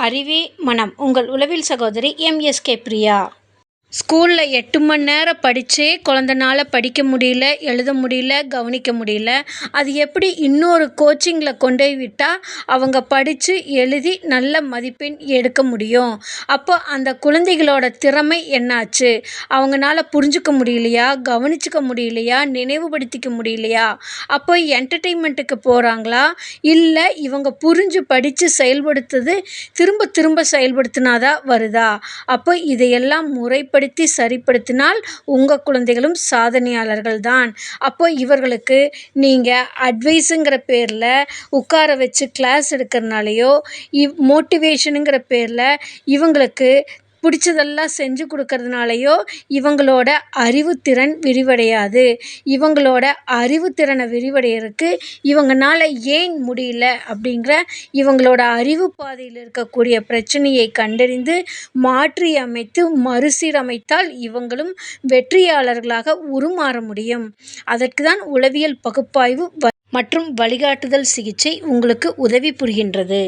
அறிவே மனம். உங்கள் உளவியல் சகோதரி எம்.எஸ்.கே. பிரியா. ஸ்கூலில் 8 மணி நேரம் படித்தே குழந்தனால படிக்க முடியல, எழுத முடியல, கவனிக்க முடியல. அது எப்படி இன்னொரு கோச்சிங்கில் கொண்டு போய் விட்டால் அவங்க படித்து எழுதி நல்ல மதிப்பெண் எடுக்க முடியும்? அப்போ அந்த குழந்தைகளோட திறமை என்னாச்சு? அவங்களால புரிஞ்சுக்க முடியலையா, கவனிச்சுக்க முடியலையா, நினைவுபடுத்திக்க முடியலையா? அப்போ என்டர்டெயின்மெண்ட்டுக்கு போகிறாங்களா, இல்லை இவங்க புரிஞ்சு படித்து செயல்படுத்துறது திரும்ப திரும்ப செயல்படுத்தினாதான் வருதா? அப்போ இதையெல்லாம் முறைப்படுத்தி சரிப்படுத்தினால் உங்கள் குழந்தைகளும் சாதனையாளர்கள் தான். அப்போ இவர்களுக்கு நீங்கள் அட்வைஸுங்கிற பேரில் உட்கார வச்சு கிளாஸ் எடுக்கிறனாலையோ, மோட்டிவேஷனுங்கிற பேரில் இவங்களுக்கு பிடிச்சதெல்லாம் செஞ்சு கொடுக்கறதுனாலையோ இவங்களோட அறிவுத்திறன் விரிவடையாது. இவங்களோட அறிவுத்திறனை விரிவடைகிறதுக்கு இவங்கனால ஏன் முடியல அப்படிங்கிற இவங்களோட அறிவு பாதையில் இருக்கக்கூடிய பிரச்சனையை கண்டறிந்து மாற்றி அமைத்து மறுசீரமைத்தால் இவங்களும் வெற்றியாளர்களாக உருமாற முடியும். அதற்கு தான் உளவியல் பகுப்பாய்வு மற்றும் வழிகாட்டுதல் சிகிச்சை உங்களுக்கு உதவி புரிகின்றது.